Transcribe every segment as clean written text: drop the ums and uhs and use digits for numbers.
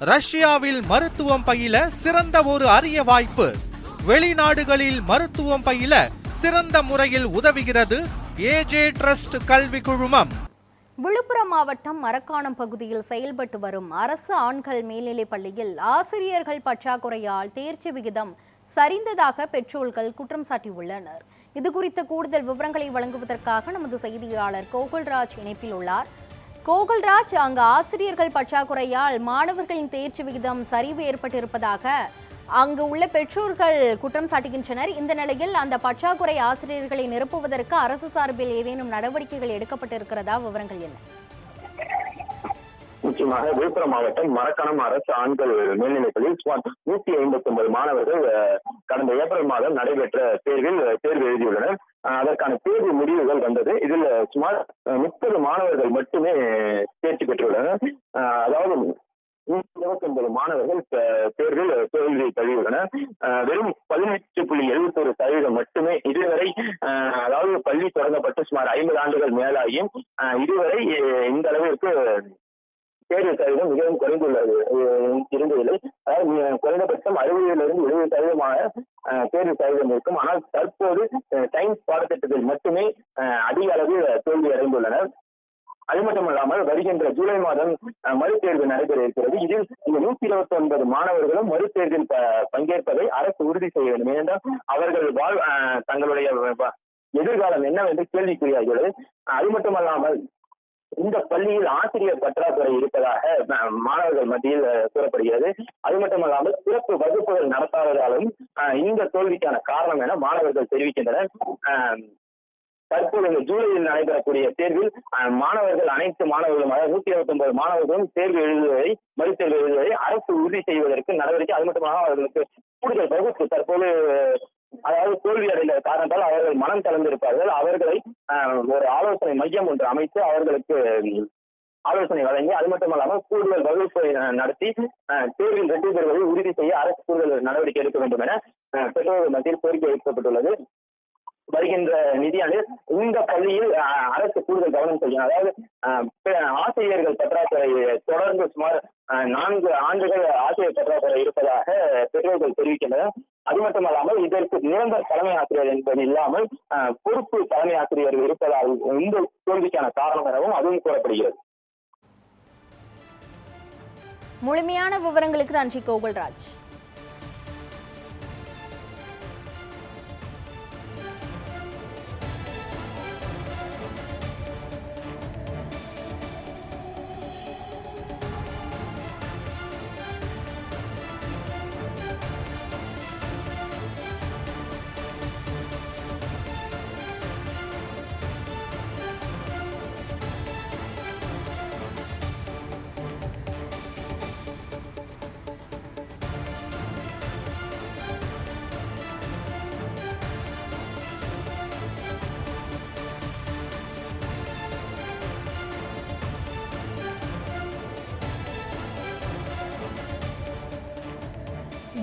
ரஷ்யாவில் மருத்துவம் பயில சிறந்த ஒரு அரிய வாய்ப்பு. வெளிநாடுகளில் மருத்துவம் பயில சிறந்த முறையில் உதவுகிறது ஏஜே ட்ரஸ்ட் கல்வி குழுமம். விழுப்புரம் மாவட்டம் மரக்காணம் பகுதியில் செயல்பட்டு வரும் அரசு ஆண்கள் மேல்நிலைப் பள்ளியில் ஆசிரியர்கள் பற்றாக்குறையால் தேர்ச்சி விகிதம் சரிந்ததாக பெற்றோர்கள் குற்றம் சாட்டியுள்ளனர். இதுகுறித்த கூடுதல் விவரங்களை வழங்குவதற்காக நமது செய்தியாளர் கோகுல்ராஜ் இணைப்பில் உள்ளார். கோகுல்ராஜ், அங்கு ஆசிரியர்கள் பற்றாக்குறையால் மாணவர்களின் தேர்ச்சி விகிதம் சரிவு ஏற்பட்டிருப்பதாக அங்கு உள்ள பெற்றோர்கள் குற்றம் சாட்டுகின்றனர். இந்த நிலையில் அந்த பற்றாக்குறை ஆசிரியர்களை நிரப்புவதற்கு அரசு சார்பில் ஏதேனும் நடவடிக்கைகள் எடுக்கப்பட்டிருக்கிறதா? விவரங்கள் என்ன? முக்கியமாக விழுப்புரம் மாவட்டம் மரக்காணம் அரசு ஆண்கள் மேல்நிலைப்பள்ளியில் சுமார் 159 மாணவர்கள் கடந்த ஏப்ரல் மாதம் நடைபெற்ற தேர்வு எழுதியுள்ளனர். அதற்கான தேர்வு முடிவுகள் வந்தது. இதில் சுமார் 30 மாணவர்கள் மட்டுமே தேர்ச்சி பெற்றுள்ளனர். அதாவது 129 மாணவர்கள் தேர்வில் தோல்வி தழுவியுள்ளனர். வெறும் 18.71% மட்டுமே இதுவரை, அதாவது பள்ளி தொடங்கப்பட்டு சுமார் 50 ஆண்டுகள் மேலாகியும் இதுவரை இந்த அளவிற்கு தேர்வு சதவீதம் மிகவும் குறைந்துள்ளது இருந்ததில்லை. அதாவது குறைந்தபட்சம் 60% 70% தேர்வு சதவீதம் இருக்கும். ஆனால் தற்போது சயின்ஸ் பாடத்திட்டத்தில் மட்டுமே அதிக அளவில் தோல்வி அடைந்துள்ளனர். அது மட்டுமல்லாமல் வருகின்ற ஜூலை மாதம் மறுதேர்வு நடைபெற இருக்கிறது. இதில் இந்த 129 மாணவர்களும் மறுதேர்வில் பங்கேற்பதை அரசு உறுதி செய்ய வேண்டும். ஏனென்றால் அவர்கள் தங்களுடைய எதிர்காலம் என்னவென்று கேள்விக்குறியாகிறது. அது மட்டுமல்லாமல் இந்த பள்ளியில் ஆசிரியர் பற்றாக்குறை இருப்பதாக மாணவர்கள் மத்தியில் கூறப்படுகிறது. அது மட்டுமல்லாமல் சிறப்பு வகுப்புகள் நடத்தாததாலும் இந்த தோல்விக்கான காரணம் என மாணவர்கள் தெரிவிக்கின்றனர். தற்போது இந்த ஜூலையில் நடைபெறக்கூடிய தேர்வில் அனைத்து மாணவர்களும், அதாவது 129 மாணவர்களும் மறுதேர்வு எழுதுவதை அரசு உறுதி செய்வதற்கு நடவடிக்கை. அது மட்டுமல்லாமல் அவர்களுக்கு கூடுதல் வகுப்பு தற்போது, அதாவது தோல்வி அடைந்த காரணத்தால் அவர்கள் மனம் கலந்திருப்பார்கள். அவர்களை ஒரு ஆலோசனை மையம் ஒன்று அமைத்து அவர்களுக்கு ஆலோசனை வழங்கி, அது மட்டுமல்லாமல் கூடுதல் வகுப்பை நடத்தி தேர்வில் வெற்றி பெறுவதை உறுதி செய்ய அரசு கூடுதல் நடவடிக்கை எடுக்க வேண்டும் என பெற்றோர்கள் மத்தியில் கோரிக்கை வைக்கப்பட்டுள்ளது. வருகின்ற நிதியாண்டில் இந்த பள்ளியில் அரசு கூடுதல் கவனம் செய்யும். அதாவது ஆசிரியர்கள் பற்றாக்குறை தொடர்ந்து சுமார் 4 ஆண்டுகள் ஆசிரியர் பற்றாக்குறை இருப்பதாக பெற்றோர்கள் தெரிவிக்கின்றனர். அது மட்டுமல்லாமல் இதற்கு நிரந்தர தலைமை ஆசிரியர் என்பது இல்லாமல் பொறுப்பு தலைமை ஆசிரியர் இருப்பதால் இந்த தோல்விக்கான காரணம் எனவும் அதுவும் கூறப்படுகிறது. முழுமையான விவரங்களுக்கு நன்றி கோகுல்ராஜ்.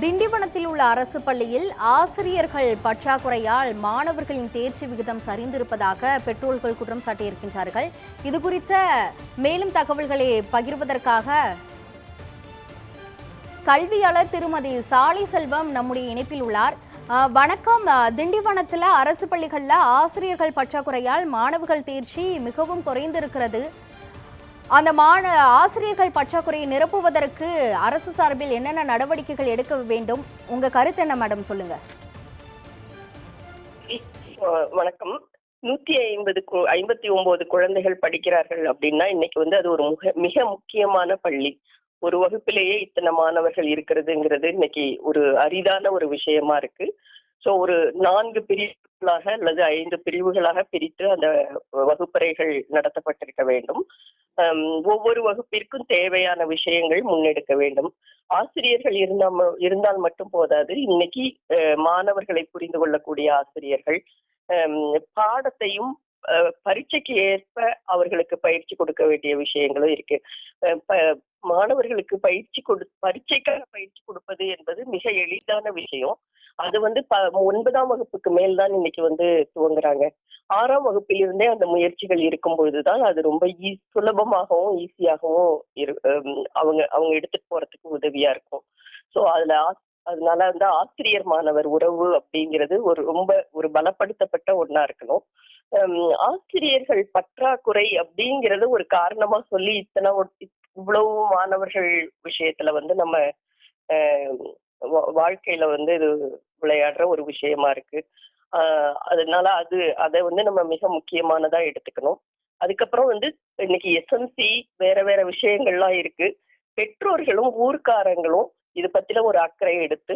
திண்டிவனத்தில் உள்ள அரசு பள்ளியில் ஆசிரியர்கள் பற்றாக்குறையால் மாணவர்களின் தேர்ச்சி விகிதம் சரிந்திருப்பதாக பெற்றோர்கள் குற்றம் சாட்டியிருக்கின்றார்கள். இது குறித்த மேலும் தகவல்களை பகிர்வதற்காக கல்வியாளர் திருமதி சாலை செல்வம் நம்முடைய இணைப்பில் உள்ளார். வணக்கம். திண்டிவனத்தில் அரசு பள்ளிகளில் ஆசிரியர்கள் பற்றாக்குறையால் மாணவர்கள் தேர்ச்சி மிகவும் குறைந்திருக்கிறது. அந்த ஆசிரியர்கள் பற்றாக்குறையை நிரப்புவதற்கு அரசு சார்பில் என்னென்ன நடவடிக்கைகள் எடுக்க வேண்டும்? உங்க கருத்து என்ன மேடம், சொல்லுங்க. வணக்கம். 159 குழந்தைகள் படிக்கிறார்கள் அப்படின்னா இன்னைக்கு அது ஒரு மிக முக்கியமான பள்ளி. ஒரு வகுப்பிலேயே இத்தனை மாணவர்கள் இருக்கிறதுங்கிறது இன்னைக்கு ஒரு அரிதான ஒரு விஷயமா இருக்கு. ஸோ ஒரு 4 பிரிவுகளாக அல்லது 5 பிரிவுகளாக பிரித்து அந்த வகுப்பறைகள் நடத்தப்பட்டிருக்க வேண்டும். ஒவ்வொரு வகுப்பிற்கும் தேவையான விஷயங்கள் முன்னெடுக்க வேண்டும். ஆசிரியர்கள் இருந்தால் மட்டும் போதாது. இன்னைக்கு மாணவர்களை புரிந்து கொள்ளக்கூடிய ஆசிரியர்கள், பாடத்தையும் பரீட்சைக்கு ஏற்ப அவர்களுக்கு பயிற்சி கொடுக்க வேண்டிய விஷயங்களும் இருக்கு. மாணவர்களுக்கு பரீட்சைக்கான பயிற்சி கொடுப்பது என்பது மிக எளிதான விஷயம். அது வந்து 9ஆம் வகுப்புக்கு மேல் தான் இன்னைக்கு வந்து துவங்குறாங்க. 6ஆம் வகுப்பிலிருந்தே அந்த முயற்சிகள் இருக்கும் பொழுதுதான் அது ரொம்ப சுலபமாகவும் ஈஸியாகவும் அவங்க அவங்க எடுத்துட்டு போறதுக்கு உதவியா இருக்கும். ஸோ அதனால வந்து ஆசிரியர் மாணவர் உறவு அப்படிங்கிறது ரொம்ப ஒரு பலப்படுத்தப்பட்ட ஒண்ணா இருக்கணும். ஆசிரியர்கள் பற்றாக்குறை அப்படிங்கறது ஒரு காரணமா சொல்லி இவ்வளவு மாணவர்கள் விஷயத்துல வந்து நம்ம வாழ்க்கையில வந்து இது விளையாடுற ஒரு விஷயமா இருக்கு. அதனால அதை வந்து நம்ம மிக முக்கியமானதா எடுத்துக்கணும். அதுக்கப்புறம் வந்து இன்னைக்கு எஸ்எம்சி வேற வேற விஷயங்கள்லாம் இருக்கு. பெற்றோர்களும் ஊர்க்காரங்களும் இது பத்தின ஒரு அக்கறை எடுத்து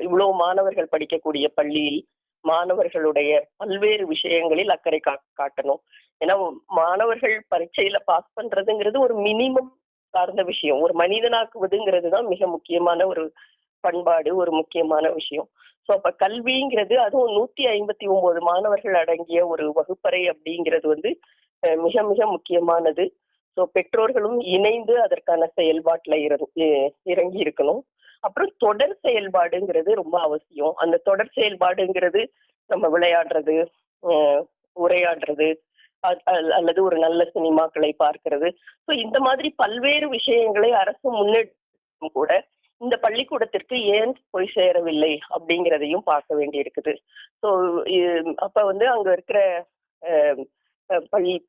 இவ்வளவு மாணவர்கள் படிக்கக்கூடிய பள்ளியில் மாணவர்களுடைய பல்வேறு விஷயங்களில் அக்கறை காட்டணும். ஏன்னா மாணவர்கள் பரீட்சையில பாஸ் பண்றதுங்கிறது ஒரு மினிமம் சார்ந்த விஷயம். ஒரு மனிதனாக்குவதுங்கிறது தான் மிக முக்கியமான ஒரு பண்பாடு, ஒரு முக்கியமான விஷயம். ஸோ அப்ப கல்விங்கிறது, அதுவும் 159 மாணவர்கள் அடங்கிய ஒரு வகுப்பறை அப்படிங்கிறது வந்து மிக மிக முக்கியமானது. ஸோ பெற்றோர்களும் இணைந்து அதற்கான செயல்பாட்டுல இறங்கி இருக்கணும். அப்புறம் தொடர் செயல்பாடுங்கிறது ரொம்ப அவசியம். அந்த தொடர் செயல்பாடுங்கிறது நம்ம விளையாடுறது, உரையாடுறது, அல்லது ஒரு நல்ல சினிமாக்களை பார்க்கிறது. ஸோ இந்த மாதிரி பல்வேறு விஷயங்களை அரசு முன்னெடுத்தும் கூட இந்த பள்ளிக்கூடத்திற்கு ஏன் போய் சேரவில்லை அப்படிங்கிறதையும் பார்க்க வேண்டி இருக்குது. ஸோ அப்ப வந்து அங்க இருக்கிற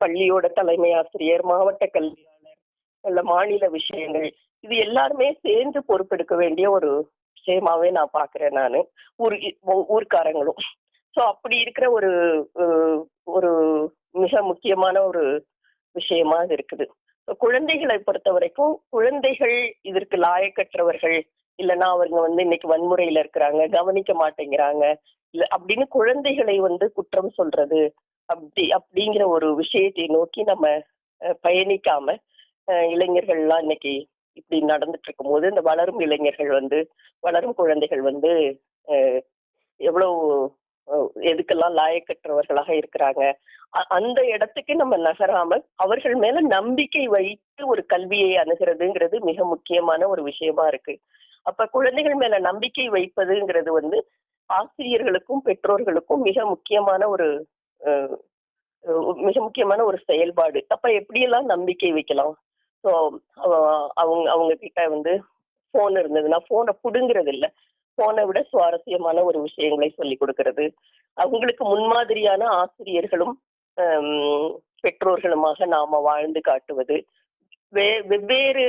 பள்ளியோட தலைமை ஆசிரியர், மாவட்ட கல்வியாளர், இல்ல மாநில விஷயங்கள், இது எல்லாருமே சேர்ந்து பொறுப்பெடுக்க வேண்டிய ஒரு விஷயமாவே நான் பாக்குறேன் நானு. ஊர்க்காரங்களும். ஸோ அப்படி இருக்கிற ஒரு ஒரு மிக முக்கியமான ஒரு விஷயமா இது இருக்குது. குழந்தைகளை பொறுத்த வரைக்கும் குழந்தைகள் இதற்கு லாயக்கற்றவர்கள், இல்லைன்னா அவங்க வந்து இன்னைக்கு வன்முறையில இருக்கிறாங்க, கவனிக்க மாட்டேங்கிறாங்க, இல்ல அப்படின்னு குழந்தைகளை வந்து குற்றம் சொல்றது அப்படிங்கிற ஒரு விஷயத்தை நோக்கி நம்ம பயணிக்காம இளைஞர்கள்லாம் இன்னைக்கு இப்படி நடந்துட்டு இருக்கும் போது இந்த வளரும் இளைஞர்கள் வந்து, வளரும் குழந்தைகள் வந்து எவ்வளவு எதுக்கெல்லாம் லாயக்கற்றவர்களாக இருக்கிறாங்க, அந்த இடத்துக்கு நம்ம நகராம அவர்கள் மேல நம்பிக்கை வைத்து ஒரு கல்வியை அணுகிறதுங்கிறது மிக முக்கியமான ஒரு விஷயமா இருக்கு. அப்ப குழந்தைகள் மேல நம்பிக்கை வைப்பதுங்கிறது வந்து ஆசிரியர்களுக்கும் பெற்றோர்களுக்கும் மிக முக்கியமான ஒரு செயல்பாடு. அப்ப எப்படியெல்லாம் நம்பிக்கை வைக்கலாம்? ஸோ அவங்க கிட்ட வந்து போன் இருந்ததுன்னா போனை புடுங்கிறது இல்லை, போனை விட சுவாரஸ்யமான ஒரு விஷயங்களை சொல்லி கொடுக்கறது, அவங்களுக்கு முன்மாதிரியான ஆசிரியர்களும் பெற்றோர்களுமாக நாம வாழ்ந்து காட்டுவது, வெவ்வேறு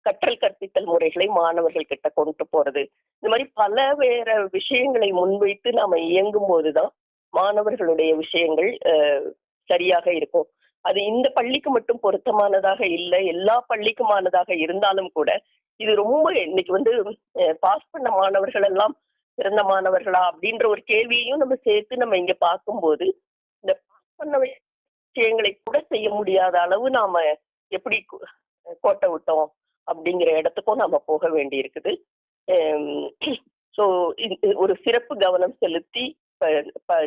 கற்றல் கற்பித்தல் முறைகளை மாணவர்கள் கிட்ட கொண்டு போறது, இந்த மாதிரி பல வேற விஷயங்களை முன்வைத்து நாம இயங்கும் போதுதான் மாணவர்களுடைய விஷயங்கள் சரியாக இருக்கும். அது இந்த பள்ளிக்கு மட்டும் பொருத்தமானதாக இல்லை, எல்லா பள்ளிக்குமானதாக இருந்தாலும் கூட இது ரொம்ப இன்னைக்கு வந்து பாஸ் பண்ண மாணவர்கள் எல்லாம் சிறந்த மாணவர்களா அப்படின்ற ஒரு கேள்வியையும் நம்ம சேர்த்து நம்ம இங்க பார்க்கும்போது இந்த பாஸ் பண்ண விஷயங்களை கூட செய்ய முடியாத அளவு நாம எப்படி கோட்டை விட்டோம் அப்படிங்கிற இடத்துக்கும் நாம போக வேண்டி இருக்குது. ஸோ ஒரு சிறப்பு கவனம் செலுத்தி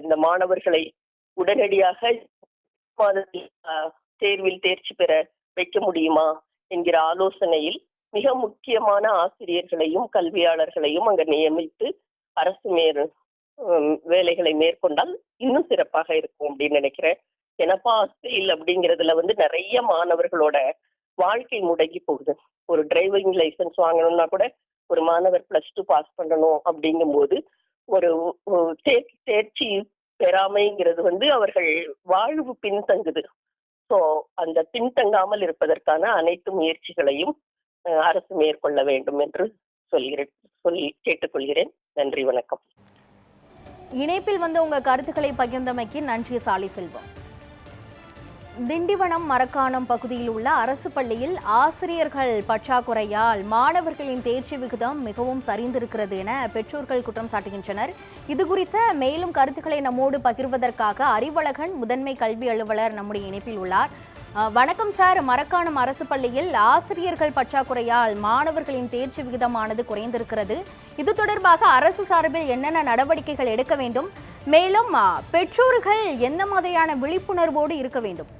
இந்த மாணவர்களை உடனடியாக தேர்வில் தேர்ச்சி பெற வைக்க முடியுமா என்கிற ஆலோசனையில் மிக முக்கியமான ஆசிரியர்களையும் கல்வியாளர்களையும் அங்க நியமித்து அரசு வேலைகளை மேற்கொண்டால் இன்னும் சிறப்பாக இருக்கும் அப்படின்னு நினைக்கிறேன். ஏன்னா பாஸ்பெயில் அப்படிங்கிறதுல வந்து நிறைய மாணவர்களோட வாழ்க்கை முடங்கி போகுது. ஒரு டிரைவிங் லைசன்ஸ் வாங்கணும்னா கூட ஒரு மாணவர் +2 பாஸ் பண்ணணும் அப்படிங்கும் போது ஒரு தேர்ச்சி பெறாமைங்கிறது வந்து அவர்கள் வாழ்வு பின்தங்குது. ஸோ அந்த பின்தங்காமல் இருப்பதற்கான அனைத்து முயற்சிகளையும் அரசு மேற்கொள்ள வேண்டும் என்று சொல்லி கேட்டுக்கொள்கிறேன். நன்றி, வணக்கம். இணைப்பில் வந்து உங்க கருத்துக்களை பகிர்ந்தமைக்கு நன்றி சாலி செல்வம். திண்டிவனம் மரக்காணம் பகுதியில் உள்ள அரசு பள்ளியில் ஆசிரியர்கள் பற்றாக்குறையால் மாணவர்களின் தேர்ச்சி விகிதம் மிகவும் சரிந்திருக்கிறது என பெற்றோர்கள் குற்றம் சாட்டுகின்றனர். இது குறித்த மேலும் கருத்துக்களை நம்மோடு பகிர்வதற்காக அறிவழகன் முதன்மை கல்வி அலுவலர் நம்முடைய இணைப்பில் உள்ளார். வணக்கம் சார். மரக்காணம் அரசு பள்ளியில் ஆசிரியர்கள் பற்றாக்குறையால் மாணவர்களின் தேர்ச்சி விகிதமானது குறைந்திருக்கிறது. இது தொடர்பாக அரசு சார்பில் என்னென்ன நடவடிக்கைகள் எடுக்க வேண்டும், மேலும் பெற்றோர்கள் எந்த மாதிரியான விழிப்புணர்வோடு இருக்க வேண்டும்?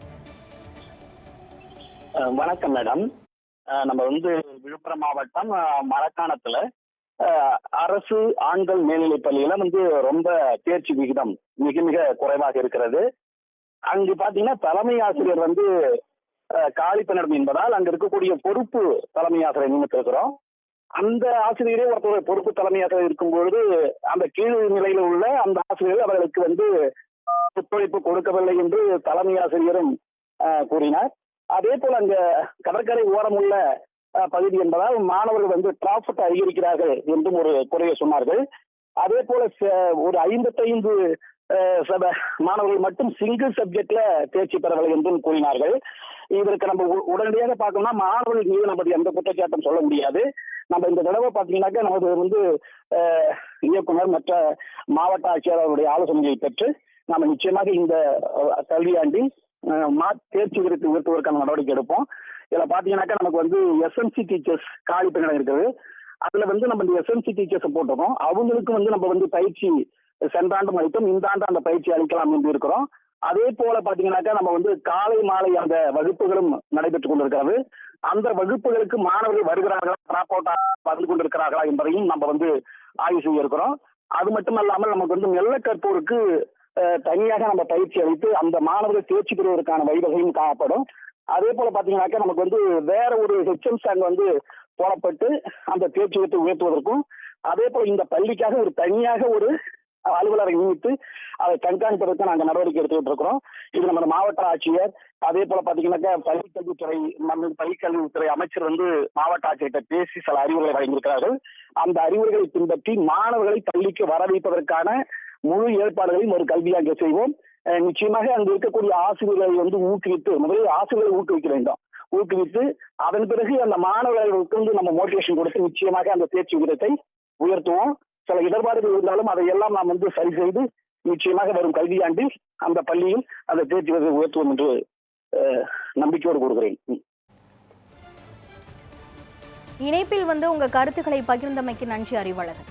வணக்கம் மேடம். நம்ம வந்து விழுப்புரம் மாவட்டம் மரக்காணத்துல அரசு ஆண்கள் மேல்நிலைப் பள்ளியில வந்து ரொம்ப தேர்ச்சி விகிதம் மிக மிக குறைவாக இருக்கிறது. அங்கு பாத்தீங்கன்னா தலைமை ஆசிரியர் வந்து காலி பணியிடம் என்பதால் அங்க இருக்கக்கூடிய பொறுப்பு தலைமை ஆசிரியர் நியமித்திருக்கிறோம். அந்த ஆசிரியரே ஒருத்தர் பொறுப்பு தலைமை ஆசிரியர் இருக்கும் பொழுது அந்த கீழ் நிலையில உள்ள அந்த ஆசிரியர்கள் அவர்களுக்கு வந்து ஒத்துழைப்பு கொடுக்கவில்லை என்று தலைமை ஆசிரியரும் கூறினார். அதே போல அங்க கடற்கரை ஓரம் உள்ள பகுதி என்பதால் மாணவர்கள் வந்து டிராஃபிக் அதிகரிக்கிறார்கள் என்றும் ஒரு குறையை சொன்னார்கள். அதே போல ஒரு 55 மாணவர்கள் மட்டும் சிங்கிள் சப்ஜெக்ட்ல தேர்ச்சி பெறவில்லை என்றும் கூறினார்கள். இதற்கு நம்ம உடனடியாக பார்க்கணும்னா மாணவர்கள் மீது நமது எந்த குற்றச்சாட்டும் சொல்ல முடியாது. நம்ம இந்த தடவை பார்த்தீங்கன்னாக்கா நமது வந்து இயக்குனர் மற்ற மாவட்ட ஆட்சியாளருடைய ஆலோசனையை பெற்று நம்ம நிச்சயமாக இந்த கல்வியாண்டில் தேர்ச்சி உயர்த்துவதற்கான நடவடிக்கை எடுப்போம். இதுல பாத்தீங்கன்னாக்கா நமக்கு வந்து எஸ்எம்சி டீச்சர்ஸ் காலி பணியிடம் இருக்குது. அதுல வந்து நம்ம இந்த எஸ்எம்சி டீச்சர்ஸ் போட்டிருக்கோம். அவங்களுக்கு வந்து நம்ம வந்து பயிற்சி சென்ற ஆண்டு அளித்தோம், இந்த ஆண்டு அந்த பயிற்சி அளிக்கலாம் என்று இருக்கிறோம். அதே போல பாத்தீங்கன்னாக்கா நம்ம வந்து காலை மாலை அந்த வகுப்புகளும் நடைபெற்றுக் கொண்டிருக்கிறது. அந்த வகுப்புகளுக்கு மாணவர்கள் வருகிறார்களா, டிராப் அவுட் வந்து கொண்டிருக்கிறார்களா என்பதையும் நம்ம வந்து ஆய்வு செய்ய இருக்கிறோம். அது மட்டுமல்லாமல் நமக்கு வந்து மெல்ல கற்போருக்கு தனியாக நம்ம பயிற்சி அளித்து அந்த மாணவர்கள் தேர்ச்சி பெறுவதற்கான வழிவகையும் காணப்படும். அதே போல பாத்தீங்கன்னாக்கா நமக்கு வந்து வேற ஒரு ஹெச்எம்ஸ் அங்க வந்து போடப்பட்டு அந்த தேர்ச்சி உயர்த்துவதற்கும், அதே போல இந்த பள்ளிக்காக ஒரு தனியாக ஒரு அலுவலரை நியமித்து அதை கண்காணிப்பதற்கு நாங்கள் நடவடிக்கை எடுத்துக்கிட்டு இருக்கிறோம். இது நம்ம மாவட்ட ஆட்சியர், அதே போல பாத்தீங்கன்னாக்கா பள்ளிக்கல்வித்துறை அமைச்சர் வந்து மாவட்ட ஆட்சியர்கிட்ட பேசி சில அறிவுரைகளை வழங்கியிருக்கிறார்கள். அந்த அறிவுரைகளை பின்பற்றி மாணவர்களை பள்ளிக்கு வர வைப்பதற்கான முழு ஏற்பாடுகளையும் ஒரு கல்வியாக செய்வோம். நிச்சயமாக அங்கு இருக்கக்கூடிய ஆசிரியர்களை வந்து ஊக்குவித்து, முதலில் ஆசிரியர்களை ஊக்குவிக்க வேண்டும். ஊக்குவித்து அதன் பிறகு அந்த மாணவர்களுக்கு வந்து நம்ம மோட்டிவேஷன் கொடுத்து நிச்சயமாக அந்த தேர்ச்சி விகிதத்தை உயர்த்துவோம். சில இடர்பாடுகள் இருந்தாலும் அதையெல்லாம் நாம் வந்து சரி செய்து நிச்சயமாக வரும் கல்வியாண்டில் அந்த பள்ளியில் அந்த தேர்ச்சி விகிதத்தை உயர்த்துவோம் என்று நம்பிக்கையோடு கூறுகிறேன். இணைப்பில் வந்து உங்க கருத்துக்களை பகிர்ந்தமைக்கு நன்றி அறிவாளர்.